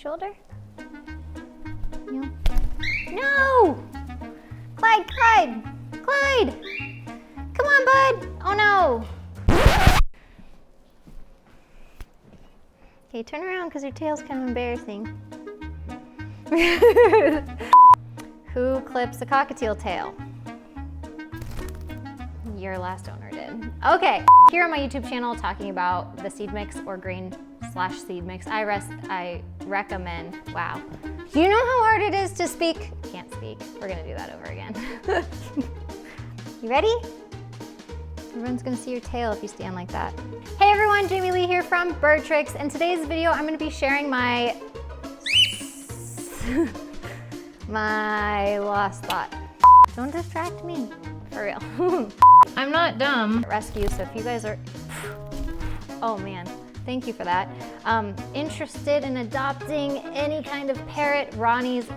shoulder? No. No! Clyde, Clyde! Clyde! Come on, bud! Oh no! Okay, turn around because your tail's kind of embarrassing. Who clips a cockatiel tail? Your last owner did. Okay, here on my YouTube channel talking about the seed mix or grain / seed mix, I recommend, wow. Do you know how hard it is to speak? Can't speak. We're gonna do that over again. You ready? Everyone's gonna see your tail if you stand like that. Hey everyone, Jamie Lee here from BirdTricks. In today's video, I'm gonna be sharing my lost thought. Don't distract me, for real. I'm not dumb. Rescue, so if you guys are, oh man, thank you for that. Interested in adopting any kind of parrot, Ronnie's,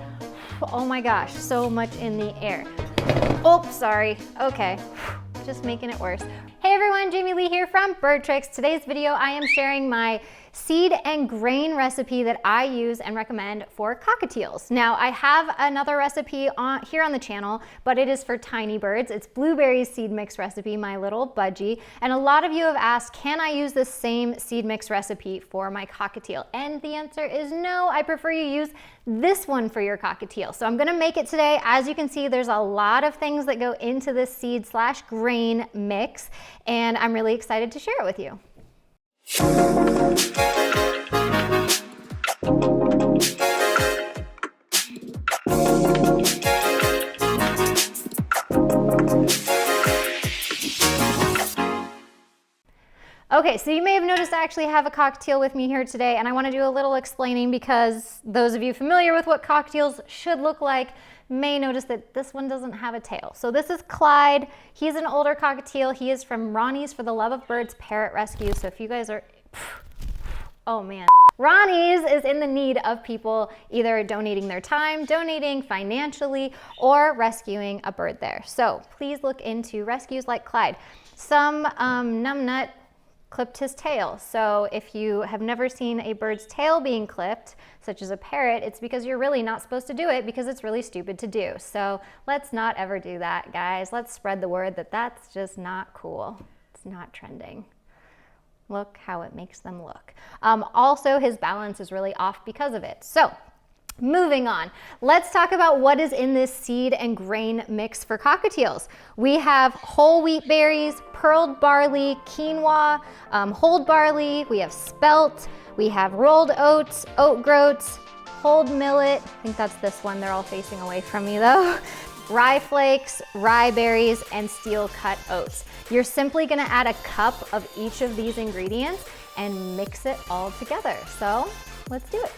oh my gosh, so much in the air. Oh, sorry, okay, just making it worse. Hey everyone, Jamie Lee here from BirdTricks. Today's video, I am sharing my seed and grain recipe that I use and recommend for cockatiels. Now, I have another recipe here on the channel, but it is for tiny birds. It's blueberries seed mix recipe, my little budgie. And a lot of you have asked, can I use the same seed mix recipe for my cockatiel? And the answer is no, I prefer you use this one for your cockatiel. So I'm gonna make it today. As you can see, there's a lot of things that go into this seed / grain mix, and I'm really excited to share it with you. Okay, so you may have noticed I actually have a cockatiel with me here today, and I want to do a little explaining because those of you familiar with what cockatiels should look like may notice that this one doesn't have a tail. So this is Clyde. He's an older cockatiel. He is from Ronnie's For the Love of Birds Parrot Rescue. So if you guys are, oh man. Ronnie's is in the need of people either donating their time, donating financially, or rescuing a bird there. So please look into rescues like Clyde. Some numbnut clipped his tail. So if you have never seen a bird's tail being clipped, such as a parrot, it's because you're really not supposed to do it because it's really stupid to do. So let's not ever do that, guys. Let's spread the word that that's just not cool. It's not trending. Look how it makes them look. Also, his balance is really off because of it. So moving on, let's talk about what is in this seed and grain mix for cockatiels. We have whole wheat berries, pearled barley, quinoa, whole barley, we have spelt, we have rolled oats, oat groats, whole millet, I think that's this one, they're all facing away from me though, rye flakes, rye berries, and steel cut oats. You're simply gonna add a cup of each of these ingredients and mix it all together. So let's do it.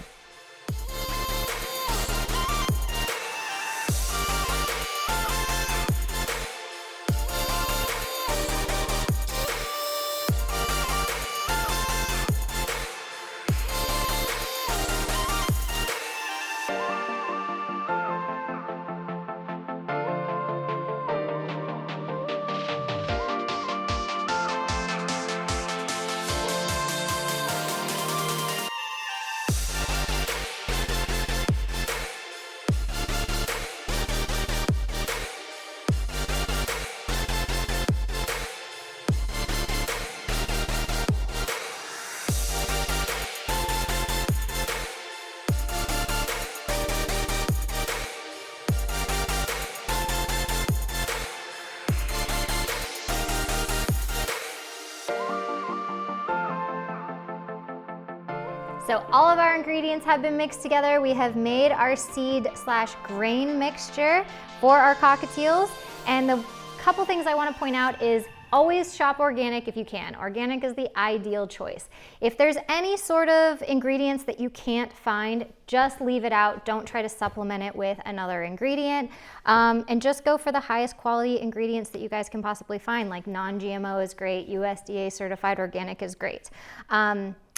So all of our ingredients have been mixed together. We have made our seed / grain mixture for our cockatiels. And the couple things I want to point out is always shop organic if you can. Organic is the ideal choice. If there's any sort of ingredients that you can't find, just leave it out. Don't try to supplement it with another ingredient. And just go for the highest quality ingredients that you guys can possibly find, like non-GMO is great, USDA certified organic is great.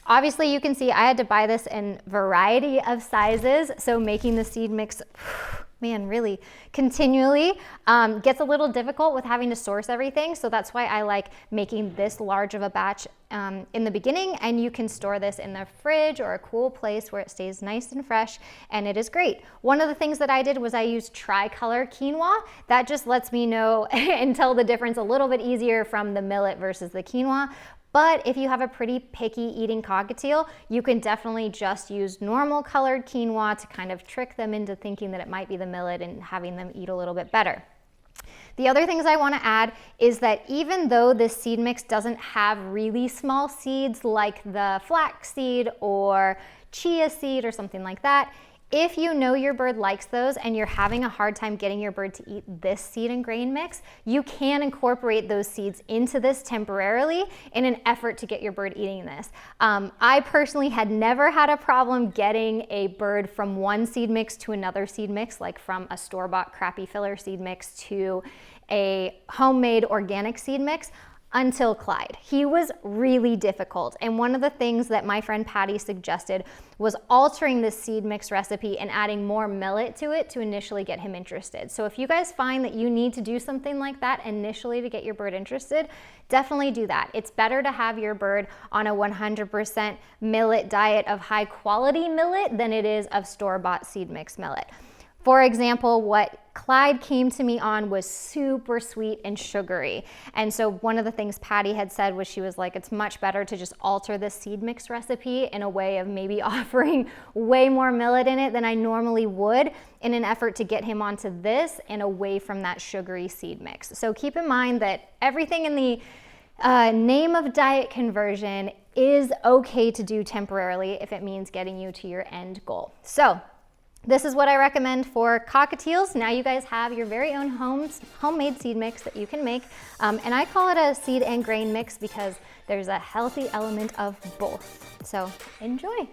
Obviously you can see I had to buy this in variety of sizes, so making the seed mix man, really continually gets a little difficult with having to source everything. So that's why I like making this large of a batch in the beginning, and you can store this in the fridge or a cool place where it stays nice and fresh, and it is great. One of the things that I did was I used tricolor quinoa. That just lets me know and tell the difference a little bit easier from the millet versus the quinoa. But if you have a pretty picky eating cockatiel, you can definitely just use normal colored quinoa to kind of trick them into thinking that it might be the millet and having them eat a little bit better. The other things I want to add is that even though this seed mix doesn't have really small seeds like the flax seed or chia seed or something like that, if you know your bird likes those and you're having a hard time getting your bird to eat this seed and grain mix, you can incorporate those seeds into this temporarily in an effort to get your bird eating this. I personally had never had a problem getting a bird from one seed mix to another seed mix, like from a store-bought crappy filler seed mix to a homemade organic seed mix, until Clyde. He was really difficult, and one of the things that my friend Patty suggested was altering this seed mix recipe and adding more millet to it to initially get him interested. So if you guys find that you need to do something like that initially to get your bird interested, definitely do that. It's better to have your bird on a 100% millet diet of high quality millet than it is of store-bought seed mix millet. For example, what Clyde came to me on was super sweet and sugary. And so one of the things Patty had said was, she was like, it's much better to just alter this seed mix recipe in a way of maybe offering way more millet in it than I normally would, in an effort to get him onto this and away from that sugary seed mix. So keep in mind that everything in the name of diet conversion is okay to do temporarily if it means getting you to your end goal. So this is what I recommend for cockatiels. Now you guys have your very own homemade seed mix that you can make. And I call it a seed and grain mix because there's a healthy element of both. So enjoy.